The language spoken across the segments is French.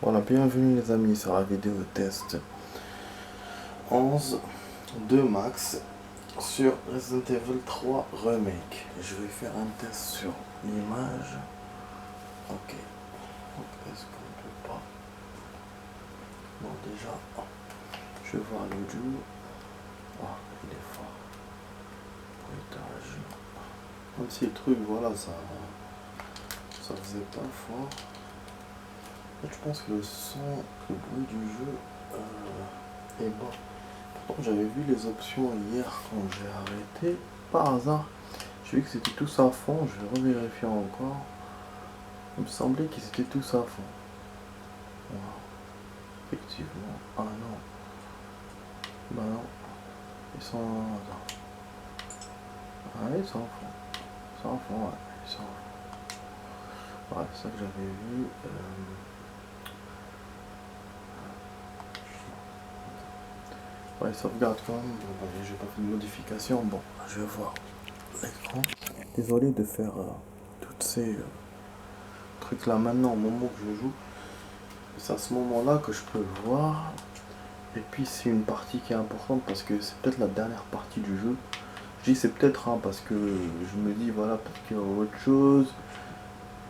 Voilà, bienvenue les amis sur la vidéo test 11 de Max sur Resident Evil 3 Remake. Je vais faire un test sur l'image. Ok. Donc, est-ce qu'on peut pas... Bon, déjà, je vais voir l'audio. Ah, il est fort. Bruitage. Même si le truc, voilà, ça faisait pas fort. Je pense que le son, le bruit du jeu est bas. Pourtant, j'avais vu les options hier quand j'ai arrêté. Par hasard, j'ai vu que c'était tous à fond. Je vais revérifier encore. Il me semblait qu'ils étaient tous à fond. Voilà. Effectivement. Ah non. Bah non. Ils sont... Ah, ils sont à fond. Ils sont à fond, ouais. Ils sont à fond. Ouais, c'est ça que j'avais vu. Ouais, sauvegarde quand même. Bon, bah, j'ai pas fait de modification. Bon, je vais voir l'écran. Désolé de faire toutes ces trucs là maintenant au moment que je joue. C'est à ce moment là que je peux le voir. Et puis c'est une partie qui est importante parce que c'est peut-être la dernière partie du jeu. Je dis c'est peut-être parce que je me dis voilà, peut-être qu'il y aura autre chose.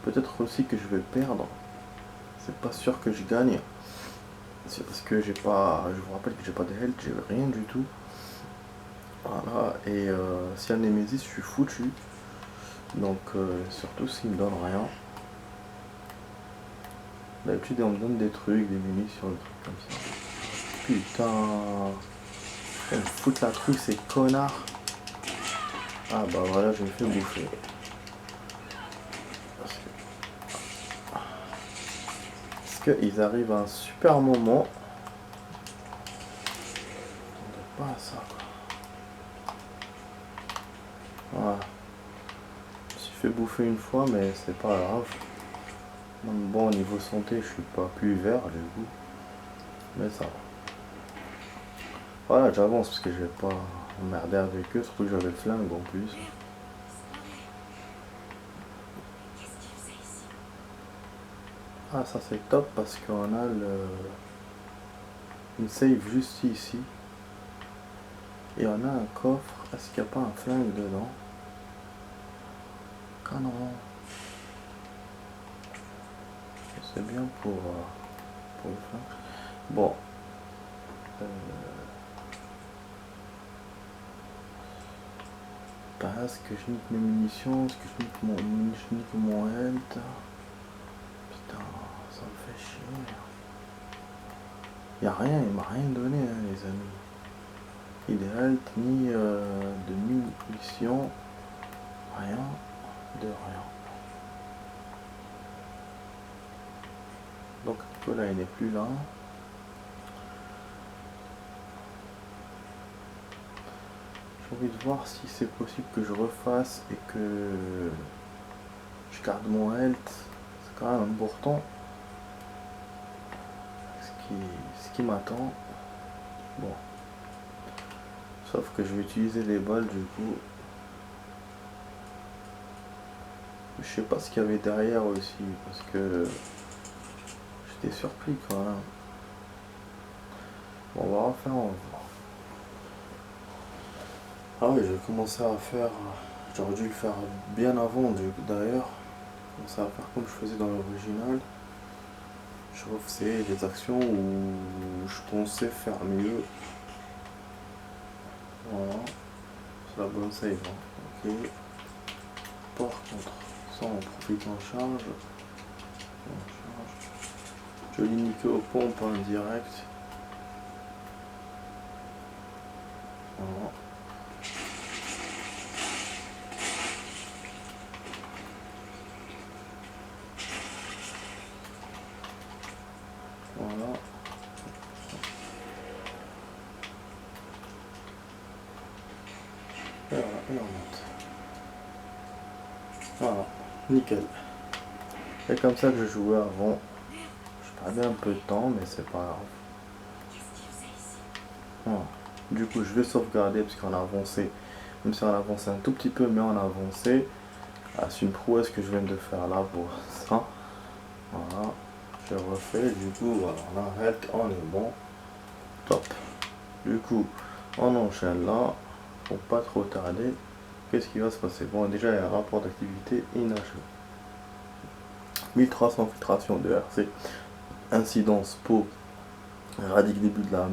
Peut-être aussi que je vais perdre. C'est pas sûr que je gagne. C'est parce que j'ai pas. Je vous rappelle que j'ai pas de health, j'ai rien du tout. Voilà, et si y a un Nemesis, je suis foutu. Donc surtout s'il me donne rien. D'habitude on me donne des trucs, des munitions, des trucs comme ça. Putain. Ils me foutent la truc ces connards. Ah bah voilà, je me fais bouffer. Parce qu'ils arrivent à un super moment. On ne pas à ça quoi. Voilà. Je me suis fait bouffer une fois mais c'est pas grave. Même bon au niveau santé je suis pas plus vert du coup. Mais ça va. Voilà, j'avance parce que je vais pas emmerder avec eux, surtout que j'avais le flingue en plus. Ah ça c'est top parce qu'on a une save juste ici. Et on a un coffre. Est-ce qu'il n'y a pas un flingue dedans? Canon. C'est bien pour le flingue. Bon. Est-ce que je nique mes munitions? Est-ce que je nique mon health? Putain, ça me fait chier. Y'a rien, il m'a rien donné hein, les amis. Ni de health, ni de munitions. Rien de rien. Donc Nicolas il n'est plus là. J'ai envie de voir si c'est possible que je refasse et que je garde mon health. C'est quand même important. Ce qui m'attend. Bon. Sauf que je vais utiliser les balles du coup. Je sais pas ce qu'il y avait derrière aussi parce que j'étais surpris quand même. Bon, on va refaire, on va voir. Ah oui, j'ai commencé à faire. J'aurais dû le faire bien avant d'ailleurs. Commencer à faire comme je faisais dans l'original. Je refaisais des actions où je pensais faire mieux. Voilà. C'est la bonne save. Hein. Ok. Par contre, ça on profite en charge. Je l'ai niqué aux pompes en direct. Voilà. Voilà. Et voilà, et on monte. Voilà, nickel. C'est comme ça que je jouais avant. Je perdais un peu de temps, mais c'est pas grave. Voilà. Du coup, je vais sauvegarder parce qu'on a avancé. Même si on a avancé un tout petit peu, mais on a avancé. Ah, c'est une prouesse que je viens de faire là pour ça. Voilà. je refais, du coup, voilà, on arrête, on est bon. Top. Du coup, on enchaîne là, pour pas trop tarder. Qu'est-ce qui va se passer? Bon, déjà, il y a un rapport d'activité inachevé. 1300 filtrations de RC, incidence peau, radique début de la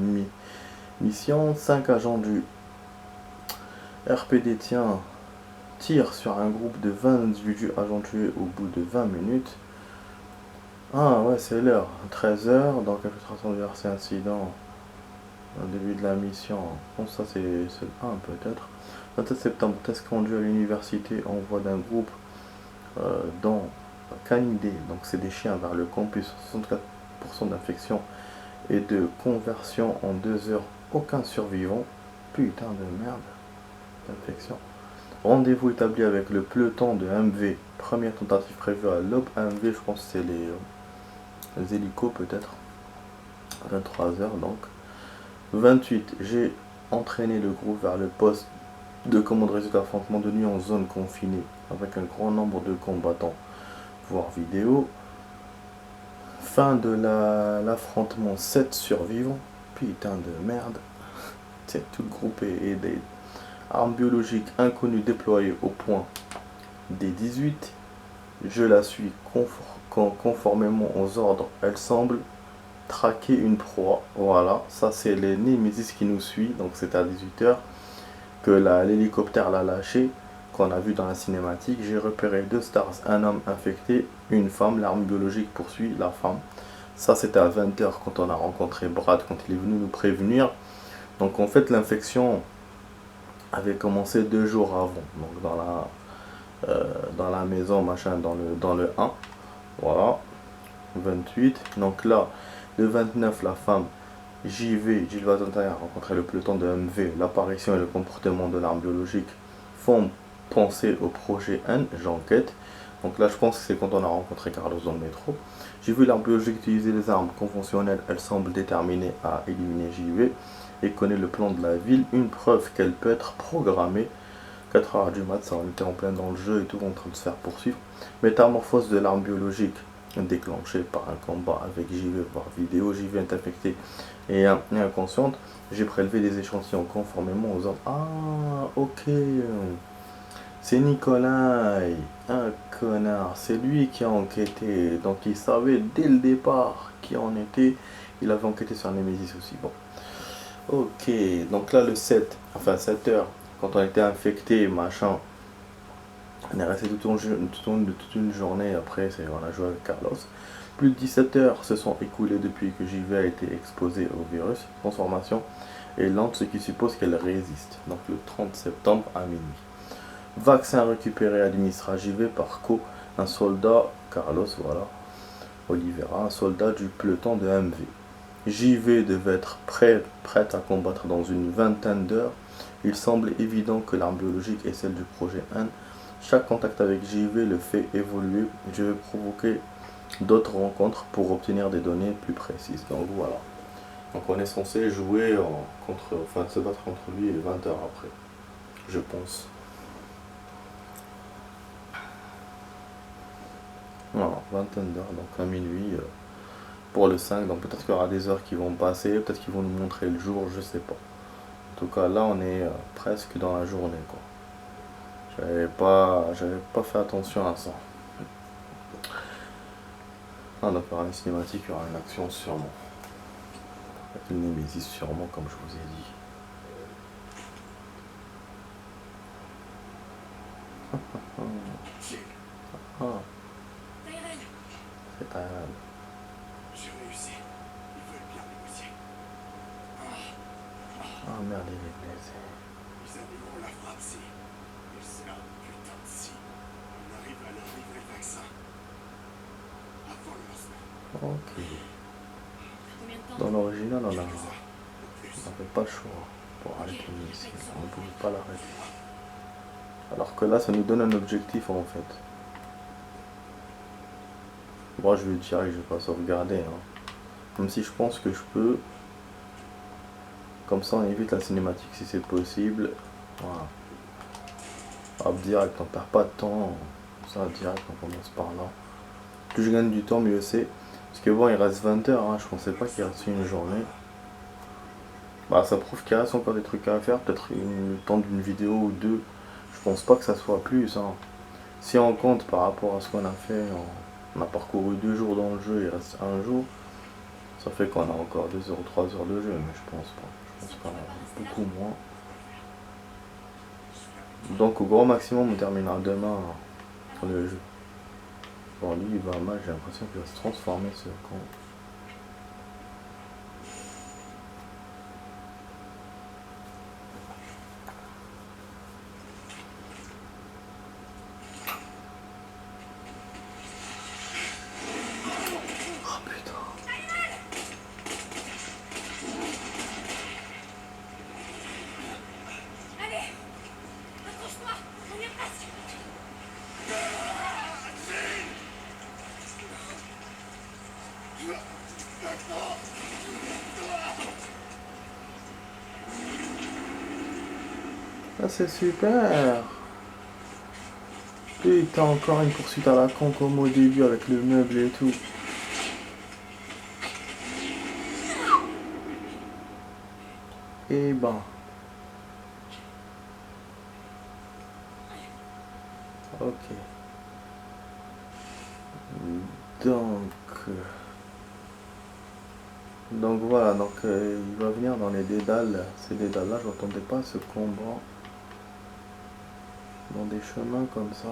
mission. 5 agents du RPD tirent sur un groupe de 20 individus agents tués au bout de 20 minutes. Ah ouais, c'est l'heure, 13 h, donc infiltration du RC incident au début de la mission. Bon, ça c'est le 1 peut-être. 27 septembre, test conduit à l'université, envoi d'un groupe dans canidés, donc c'est des chiens, vers le campus. 64% d'infection et de conversion en 2 heures, aucun survivant. Putain de merde d'infection. Rendez-vous établi avec le peloton de MV. Première tentative prévue à l'aube. MV, je pense que c'est les hélicos peut-être. 23 h donc. 28, j'ai entraîné le groupe vers le poste de commande résultat affrontement de nuit en zone confinée avec un grand nombre de combattants. Voir vidéo. Fin de l'affrontement, 7 survivants. Putain de merde. C'est tout le groupe est aidé. Armes biologiques inconnues déployées au point des 18. Je la suis conformément aux ordres. Elle semble traquer une proie. Voilà, ça c'est les Nemesis qui nous suit. Donc c'est à 18 h que l'hélicoptère l'a lâché, qu'on a vu dans la cinématique. J'ai repéré 2 stars, un homme infecté, une femme. L'arme biologique poursuit la femme. Ça c'était à 20 h quand on a rencontré Brad, quand il est venu nous prévenir. Donc en fait l'infection avait commencé 2 jours avant. Donc dans la maison, machin, dans le 1. Voilà. 28. Donc là, le 29, la femme Gilles Valentin a rencontré le peloton de MV. L'apparition et le comportement de l'arme biologique font penser au projet N. J'enquête. Donc là, je pense que c'est quand on a rencontré Carlos dans le métro. J'ai vu l'arme biologique utiliser les armes conventionnelles. Elle semble déterminée à éliminer JV et connaît le plan de la ville. Une preuve qu'elle peut être programmée. 4 h du mat, ça on était en plein dans le jeu et tout, en train de se faire poursuivre. Métamorphose de l'arme biologique déclenchée par un combat avec JV, voire vidéo. JV est infectée et inconsciente. J'ai prélevé des échantillons conformément aux ordres. Ah, ok. C'est Nikolai, un connard. C'est lui qui a enquêté. Donc il savait dès le départ qui en était. Il avait enquêté sur Nemesis aussi. Bon. Ok, donc là le 7, enfin 7 h, quand on était infecté, machin, on est resté toute une journée après, on a joué avec Carlos. Plus de 17 heures se sont écoulées depuis que JV a été exposé au virus. Transformation est lente, ce qui suppose qu'elle résiste. Donc le 30 septembre à minuit. Vaccin récupéré administré à JV par un soldat, Carlos, voilà, Oliveira, un soldat du peloton de MV. JV devait être prête à combattre dans une vingtaine d'heures. Il semble évident que l'arme biologique est celle du projet N. Chaque contact avec JV le fait évoluer. Je vais provoquer d'autres rencontres pour obtenir des données plus précises. Donc voilà. Donc on est censé jouer enfin se battre contre lui 20 heures après. Je pense. Voilà, vingtaine d'heures, donc à minuit. Pour le 5, donc peut-être qu'il y aura des heures qui vont passer, peut-être qu'ils vont nous montrer le jour, je sais pas. En tout cas là on est presque dans la journée quoi. J'avais pas fait attention à ça. Ah donc il y aura une cinématique, il y aura une action sûrement. Une Nemesis sûrement comme je vous ai dit. Ah. C'est pas grave. J'ai réussi. Ils veulent bien négocier. Ah merde, il est blessé. Ils annuleront la frappe si. Et c'est un putain de si. On arrive à leur livrer le vaccin. Avant le lancement. Ok. Dans l'original, on n'avait pas le choix pour arrêter le missile. On ne pouvait pas l'arrêter. Alors que là, ça nous donne un objectif en fait. Moi, je vais dire que je vais pas sauvegarder. Hein. Même si je pense que je peux. Comme ça, on évite la cinématique si c'est possible. Voilà. Hop, direct, on perd pas de temps. Ça, direct, on commence par là. Plus je gagne du temps, mieux c'est. Parce que bon, il reste 20 heures, hein, je pensais pas qu'il reste une journée. Bah, ça prouve qu'il reste encore des trucs à faire, peut-être le temps d'une vidéo ou deux. Je pense pas que ça soit plus, hein. Si on compte par rapport à ce qu'on a fait, on a parcouru 2 jours dans le jeu, il reste un jour. Ça fait qu'on a encore 2 heures ou 3 heures de jeu, mais je pense pas. Je pense qu'on a beaucoup moins. Donc au grand maximum, on terminera demain le jeu. Bon, lui, il va mal, j'ai l'impression qu'il va se transformer ce con. Oh putain. Allez, accroche-toi, on y est presque. Ah, c'est super. Putain, encore une poursuite à la con comme au début avec le meuble et tout. Et ben. Ok. Donc voilà, il va venir dans les dédales. Ces dédales-là, je n'entendais pas ce combat. Dans des chemins comme ça.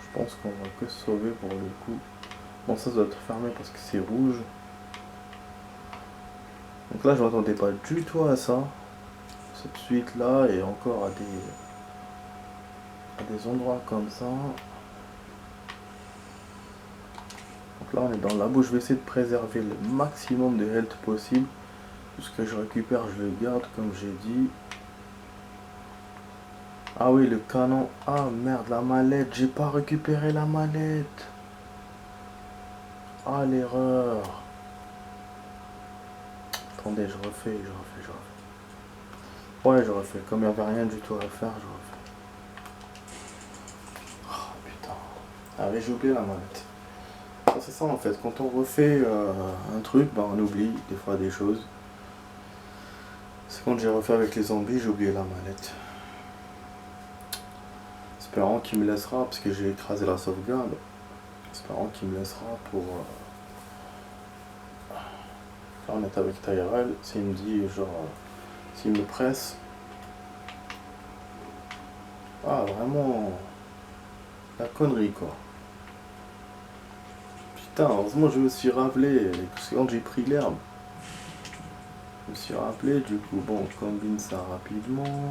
Je pense qu'on va que se sauver pour le coup. Bon, ça doit être fermé parce que c'est rouge. Donc là, je m'attendais pas du tout à ça. Cette suite-là et encore à des endroits comme ça. Donc là, on est dans le labo. Je vais essayer de préserver le maximum de health possible. Tout ce que je récupère, je le garde comme j'ai dit. Ah oui, le canon. Ah merde, la mallette. J'ai pas récupéré la mallette. Ah, l'erreur. Attendez, je refais. Ouais, je refais. Comme il n'y avait rien du tout à faire, je refais. Oh putain. Ah oui, j'ai oublié la mallette. Ah, c'est ça en fait. Quand on refait un truc, bah, on oublie des fois des choses. C'est quand j'ai refait avec les zombies, j'ai oublié la mallette. Espérant qu'il me laissera, parce que j'ai écrasé la sauvegarde. Espérant qu'il me laissera pour... Là on est avec Tyrell, s'il me dit genre... s'il me presse... Ah vraiment... La connerie quoi. Putain, heureusement je me suis rappelé, parce que quand j'ai pris l'herbe... Je me suis rappelé, du coup bon, on combine ça rapidement.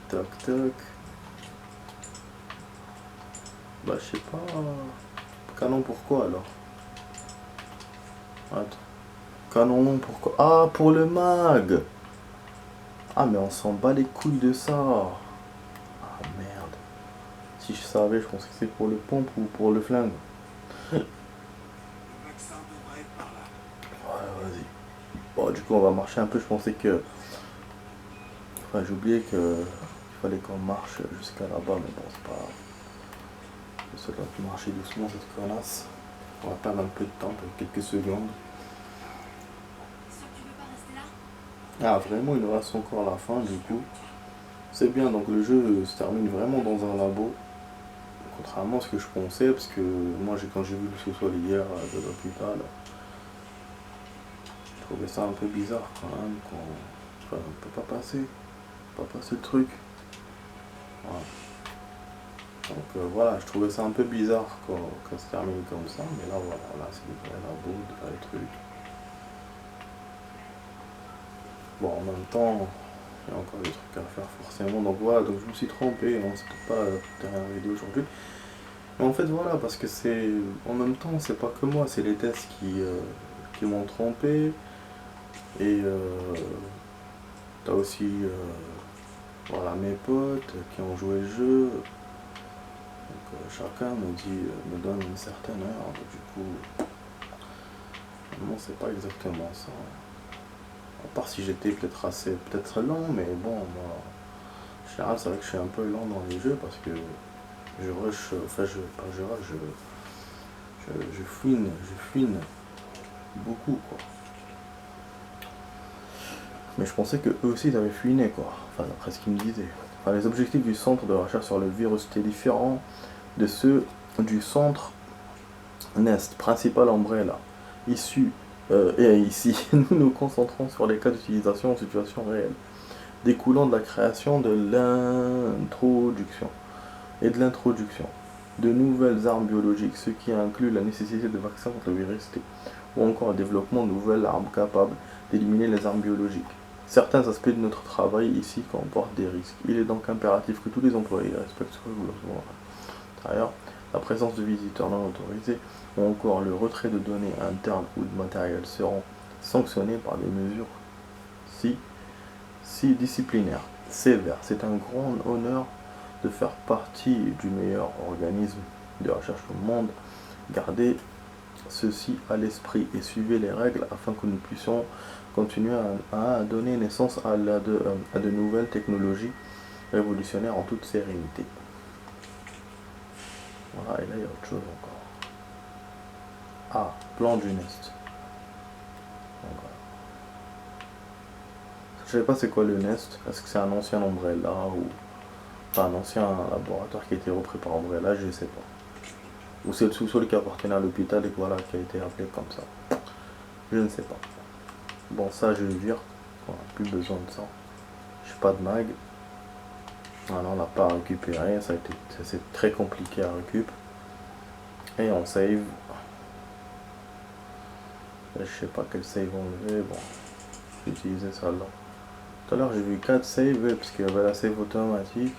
Toc toc. Bah je sais pas... Canon pourquoi alors? Attends. Canon pourquoi? Ah pour le mag. Ah mais on s'en bat les couilles de ça. Ah merde. Si je savais, je pensais que c'est pour le pompe ou pour le flingue. Le vaccin devrait être par là. Ouais vas-y. Bon du coup on va marcher un peu, je pensais que... Enfin j'ai oublié que... Il fallait qu'on marche jusqu'à là-bas, mais bon c'est pas grave. Ça doit marcher doucement cette connasse. On va perdre un peu de temps, quelques secondes. Sûr que tu veux pas rester là? Ah vraiment il nous reste encore la fin du coup. C'est bien, donc le jeu se termine vraiment dans un labo. Contrairement à ce que je pensais, parce que moi quand j'ai vu le sous-sol hier de l'hôpital, je trouvais ça un peu bizarre quand même, qu'on ne peut pas passer le truc. Voilà. Donc voilà, je trouvais ça un peu bizarre quand ça se termine comme ça, mais là voilà, là c'est des vrais labos, des vrais trucs. Bon en même temps, il y a encore des trucs à faire forcément, donc voilà, donc je me suis trompé, hein, c'est peut-être pas la dernière vidéo aujourd'hui. Mais en fait voilà, parce que c'est. En même temps, c'est pas que moi, c'est les tests qui m'ont trompé. Et t'as aussi voilà, mes potes qui ont joué le jeu. Donc chacun me donne une certaine heure. Donc, du coup, non, c'est pas exactement ça. À part si j'étais peut-être lent, mais bon, moi, en général, c'est vrai que je suis un peu lent dans les jeux parce que je rush, enfin, pas je rush, Je fouine beaucoup, quoi. Mais je pensais que eux aussi ils avaient fouiné, quoi. Enfin, d'après ce qu'ils me disaient. Enfin, les objectifs du centre de recherche sur le virus étaient différents de ceux du centre NEST, principal Umbrella. Et ici, nous nous concentrons sur les cas d'utilisation en situation réelle, découlant de la création de l'introduction de nouvelles armes biologiques, ce qui inclut la nécessité de vaccins contre le virus T, ou encore le développement de nouvelles armes capables d'éliminer les armes biologiques. Certains aspects de notre travail ici comportent des risques. Il est donc impératif que tous les employés respectent scrupuleusement d'ailleurs la présence de visiteurs non autorisés ou encore le retrait de données internes ou de matériel seront sanctionnés par des mesures si disciplinaires sévères. C'est un grand honneur de faire partie du meilleur organisme de recherche au monde. Gardez ceci à l'esprit et suivez les règles afin que nous puissions continuer à donner naissance à de nouvelles technologies révolutionnaires en toute sérénité. Voilà, et là il y a autre chose encore. Ah, plan du Nest. Donc, voilà. Je sais pas c'est quoi le Nest. Est-ce que c'est un ancien Umbrella ou enfin, un ancien laboratoire qui a été repris par Umbrella, je sais pas. Ou c'est le sous-sol qui appartenait à l'hôpital et voilà, qui a été appelé comme ça. Je ne sais pas. Bon, ça je vire. Voilà, plus besoin de ça. Je n'ai pas de mag. Voilà, on n'a pas récupéré. C'est très compliqué à récupérer. Et on save. Je sais pas quel save enlever. Bon, j'ai utilisé ça là. Tout à l'heure j'ai vu 4 saves parce qu'il y avait la save automatique.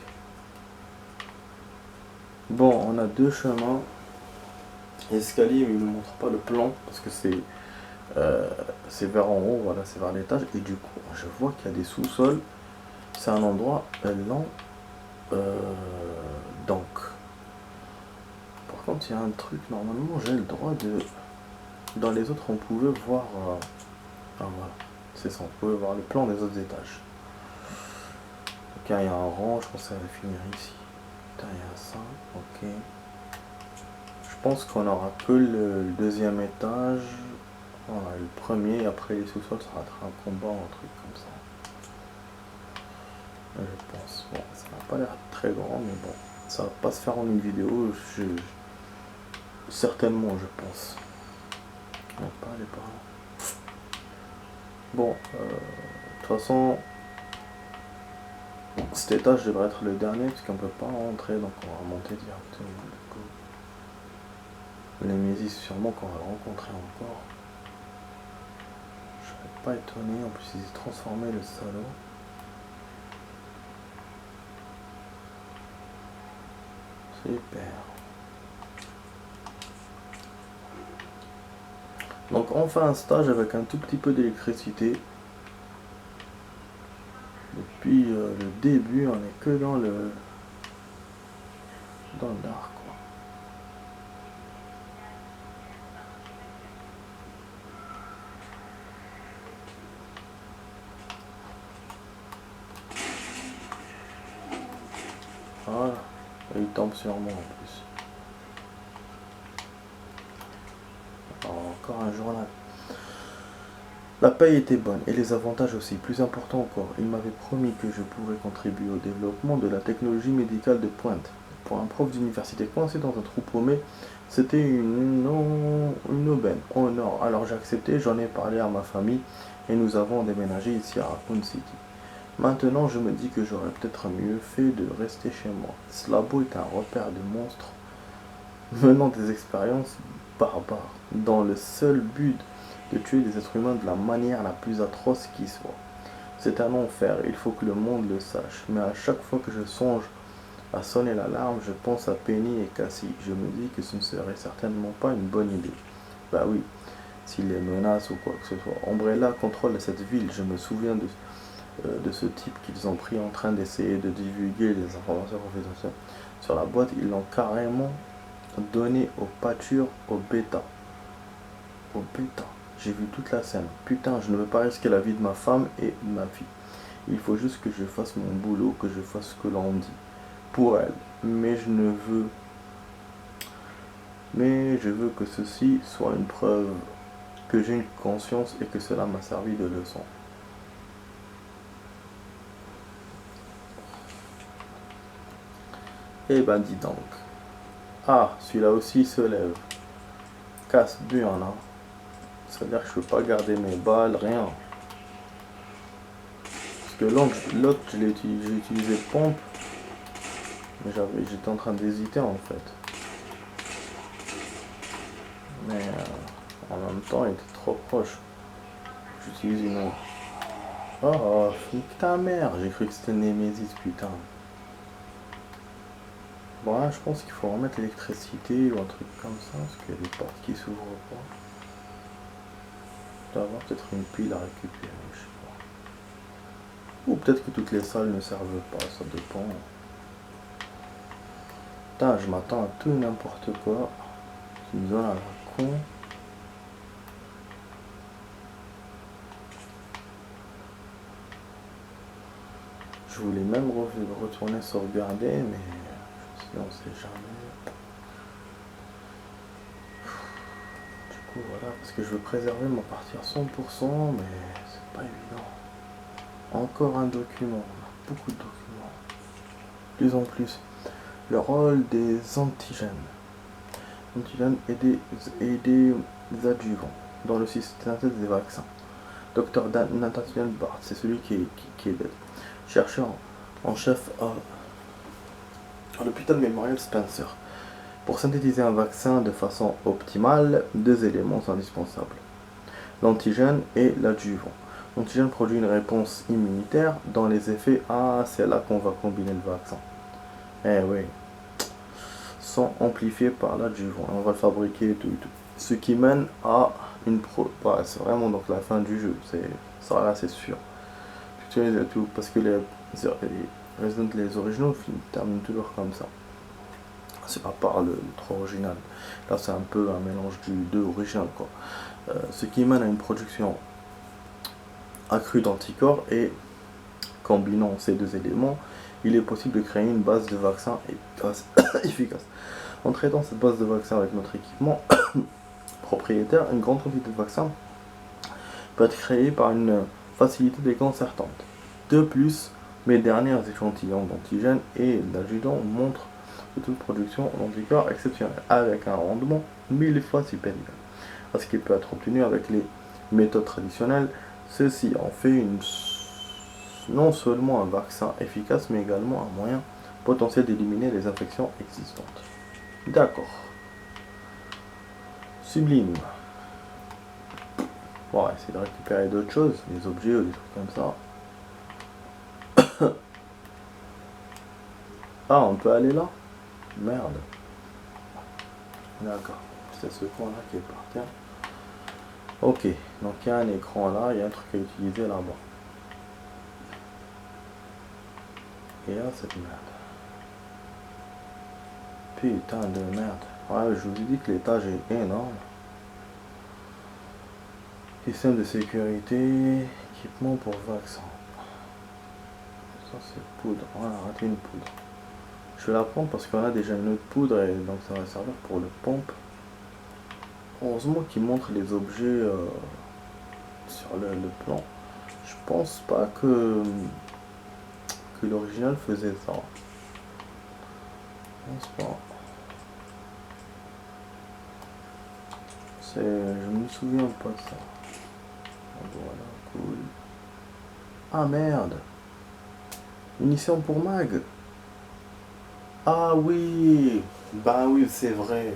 Bon, on a 2 chemins. Escalier, mais il ne me montre pas le plan parce que c'est vers en haut, voilà, c'est vers l'étage. Et du coup, je vois qu'il y a des sous-sols. C'est un endroit lent. Donc, par contre, il y a un truc, normalement, j'ai le droit de. Dans les autres, on pouvait voir. Ah, voilà, c'est ça, on pouvait voir le plan des autres étages. Donc, il y a un rang, je pense que ça va finir ici. Putain, il y a ça, ok. Je pense qu'on aura que le deuxième étage. Voilà, le premier, après les sous-sols, ça va être un combat ou un truc comme ça. Je pense. Bon, ça n'a pas l'air très grand, mais bon. Ça va pas se faire en une vidéo, certainement, je pense. On va pas aller par là. Bon, de toute façon, cet étage devrait être le dernier, parce qu'on peut pas rentrer, donc on va remonter directement. Les Némésis, sûrement qu'on va le rencontrer encore. Je serais pas étonné, en plus ils ont transformé le salaud. Super. Donc on fait un stage avec un tout petit peu d'électricité. Depuis le début, on est que dans le dark, quoi. Voilà. Et il tombe sur moi en plus. Alors, encore un journal. La paye était bonne et les avantages aussi. Plus important encore, il m'avait promis que je pourrais contribuer au développement de la technologie médicale de pointe. Pour un prof d'université coincé dans un trou paumé, c'était une aubaine en or. Alors j'ai accepté, j'en ai parlé à ma famille et nous avons déménagé ici à Raccoon City. Maintenant, je me dis que j'aurais peut-être mieux fait de rester chez moi. Ce labo est un repère de monstres menant des expériences barbares, dans le seul but de tuer des êtres humains de la manière la plus atroce qui soit. C'est un enfer, il faut que le monde le sache. Mais à chaque fois que je songe à sonner l'alarme, je pense à Penny et Cassie. Je me dis que ce ne serait certainement pas une bonne idée. Bah oui, s'il les menace ou quoi que ce soit. Umbrella contrôle cette ville, je me souviens de ce type qu'ils ont pris en train d'essayer de divulguer des informations confidentielles. Sur la boîte, ils l'ont carrément donné au pâture, au bêta. Au bêta. J'ai vu toute la scène. Putain, je ne veux pas risquer la vie de ma femme et de ma fille. Il faut juste que je fasse mon boulot, que je fasse ce que l'on dit. Pour elle. Mais je ne veux Mais je veux que ceci soit une preuve que j'ai une conscience et que cela m'a servi de leçon. Eh ben dis donc. Ah, celui-là aussi se lève. Casse dur là. C'est-à-dire que je peux pas garder mes balles, rien. Parce que l'autre j'ai utilisé pompe. Mais j'étais en train d'hésiter en fait. Mais en même temps il était trop proche. J'utilise une autre. Oh, nique ta mère. J'ai cru que c'était Nemesis, putain. Bon là je pense qu'il faut remettre l'électricité ou un truc comme ça. Parce qu'il y a des portes qui s'ouvrent pas. Il doit y avoir peut-être une pile à récupérer, je sais pas. Ou peut-être que toutes les salles ne servent pas, ça dépend. Putain, je m'attends à tout et n'importe quoi. Une zone à la con. Je voulais même retourner sauvegarder, mais sinon on sait jamais. Du coup voilà, parce que je veux préserver ma partie à 100%, mais c'est pas évident. Encore un document, on a beaucoup de documents. De plus en plus. Le rôle des antigènes. Antigènes et des adjuvants dans le système des vaccins. Dr Nathaniel Bard, c'est celui qui est chercheur en chef à l'hôpital Memorial Spencer. Pour synthétiser un vaccin de façon optimale, deux éléments sont indispensables. L'antigène et l'adjuvant. L'antigène produit une réponse immunitaire dans les effets. Ah, c'est là qu'on va combiner le vaccin. Eh oui. Sont amplifiés par l'adjuvant. On va le fabriquer et tout. Ce qui mène à une bah, c'est vraiment donc la fin du jeu. Ça là, c'est sûr. Tout, parce que les Resident les originaux terminent toujours comme ça. C'est à part le 3 original. Là, c'est un peu un mélange du 2 original, quoi. Ce qui mène à une production accrue d'anticorps et combinant ces deux éléments, il est possible de créer une base de vaccins efficace. En traitant cette base de vaccins avec notre équipement propriétaire, une grande quantité de vaccins peut être créée par une facilité déconcertante. De plus, mes derniers échantillons d'antigènes et d'adjuvants montrent que toute production d'anticorps exceptionnelle, avec un rendement 1000 fois supérieur à ce qui peut être obtenu avec les méthodes traditionnelles. Ceci en fait non seulement un vaccin efficace, mais également un moyen potentiel d'éliminer les infections existantes. D'accord. Sublime. On va essayer de récupérer d'autres choses, des objets ou des trucs comme ça. Ah, on peut aller là? Merde. D'accord. C'est ce coin là qui est par terre. Ok, donc il y a un écran là, il y a un truc à utiliser là-bas. Et là, cette merde. Putain de merde. Ouais, je vous ai dit que l'étage est énorme. Système de sécurité, équipement pour vaccin. Ça c'est poudre, voilà, raté une poudre. Je vais la prendre parce qu'on a déjà une autre poudre et donc ça va servir pour le pompe. Heureusement qu'il montre les objets sur le plan. Je pense pas que l'original faisait ça. Je pense pas. Je me souviens pas de ça. Voilà, cool. Ah merde! Munitions pour mag. Ah oui! Bah oui, c'est vrai.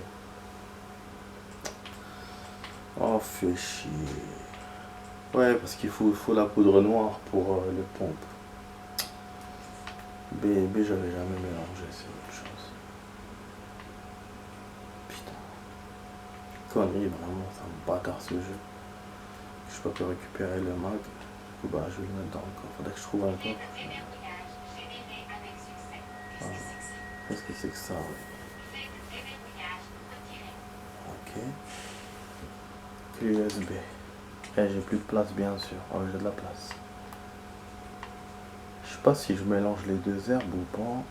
Oh, fait chier. Ouais, parce qu'il faut la poudre noire pour les pompes. B, j'avais jamais mélangé, c'est autre chose. Putain. Connerie, vraiment, ça me bâtard ce jeu. Je peux pas récupérer le mag. Du coup, bah, je vais le mettre dans le coffre. Faudrait que je trouve un coffre. Ah. Qu'est-ce que c'est que ça, ouais. Ok. Clé USB. Et j'ai plus de place, bien sûr. Oh, j'ai de la place. Je sais pas si je mélange les deux herbes ou pas.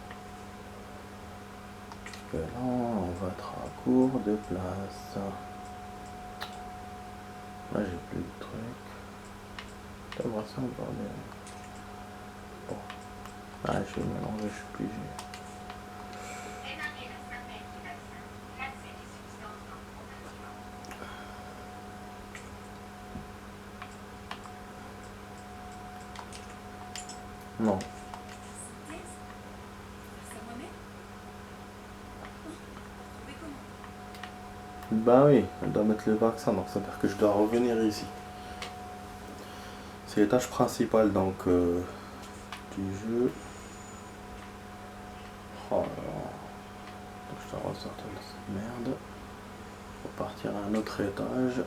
que là, on va être à court de place. Là, j'ai plus de trucs. T'aimerais ça, bordel. Bon. Ah, je vais mélanger, je suis obligé. Non. Synthèse? Ça moi-même? Mais comment? Bah oui, elle doit mettre le vaccin, donc ça veut dire que je dois revenir ici. C'est les tâches principales donc du jeu. Oh là là. Donc je dois ressortir de cette merde. Repartir à un autre étage.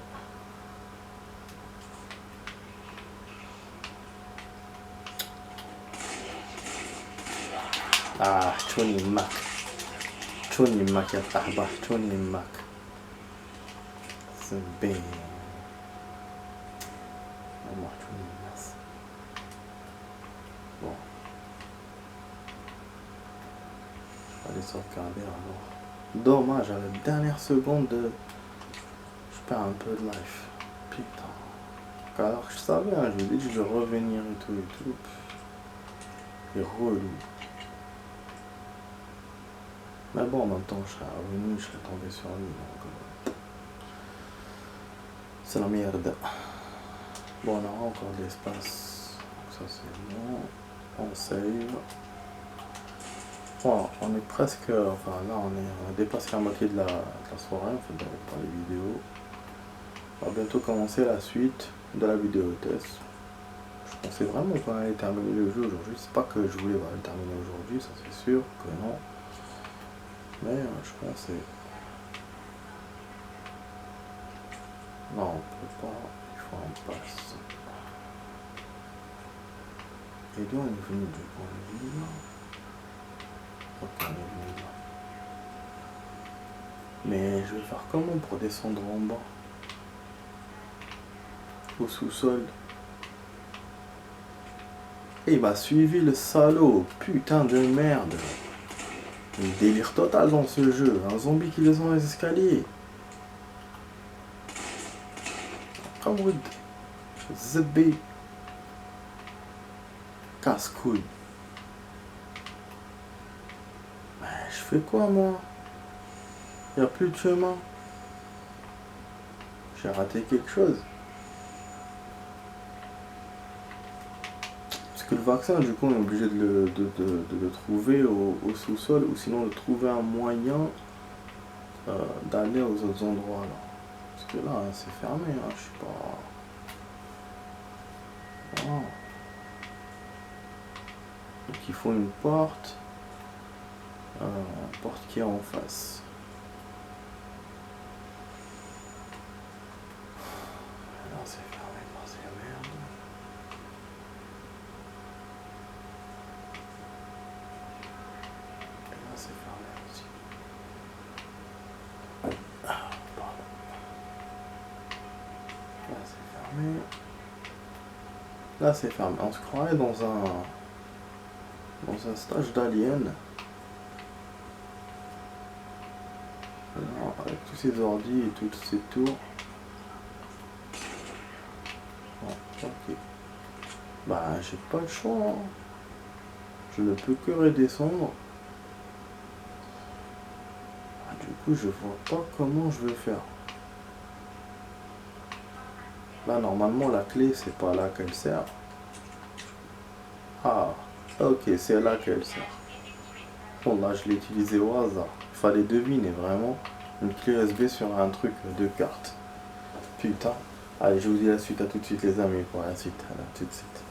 Ah, Tony Mac. Tony Mac يا صاحبي Tony Mac. C'est bien. Bon. Je vais aller sauvegarder alors. Dommage, à la dernière seconde de... je perds un peu de life. Putain. Alors que je savais, hein, je lui ai dit que je vais revenir et tout et tout. C'est relou. Mais bon, en même temps, je serais revenu, je serais tombé sur lui. Donc, c'est la merde. Bon, on aura encore de l'espace. Donc ça, c'est bon. On save. Bon, on est presque... Enfin, là, on a dépassé la moitié de la soirée, en fait, dans les vidéos. On va bientôt commencer la suite de la vidéo test. Je pensais vraiment qu'on allait terminer le jeu aujourd'hui. C'est pas que je voulais le terminer aujourd'hui, ça c'est sûr que non. Mais je pensais... Non, on peut pas. Il faut un passe. Et d'où on est venu du point de vue là? Ok, on est venu là. Mais je vais faire comment pour descendre en bas? Au sous-sol. Et il m'a suivi le salaud. Putain de merde. Un délire total dans ce jeu. Un zombie qui descend les escaliers. Come with the big casse-couille. Mais je fais quoi moi? Il n'y a plus de chemin. J'ai raté quelque chose. Parce que le vaccin, du coup, on est obligé de le trouver au sous-sol, ou sinon de trouver un moyen d'aller aux autres endroits là. Parce que là, hein, c'est fermé, hein, je sais pas. Voilà. Donc il faut une porte. Porte qui est en face. Là, c'est fermé, là, c'est la merde. Et là, c'est fermé aussi. Ah, pardon. Là, c'est fermé. Là, c'est fermé. On se croirait dans un stage d'Alien. Avec tous ces ordis et toutes ces tours. Bon, ok. Bah, j'ai pas le choix. Hein. Je ne peux que redescendre. Ah, du coup, je vois pas comment je vais faire. Là, normalement, la clé, c'est pas là qu'elle sert. Ah, ok, c'est là qu'elle sert. Bon, là, je l'ai utilisé au hasard. Il fallait deviner vraiment une clé USB sur un truc de carte. Putain. Allez, je vous dis la suite. À tout de suite, les amis, pour la suite. À tout de suite.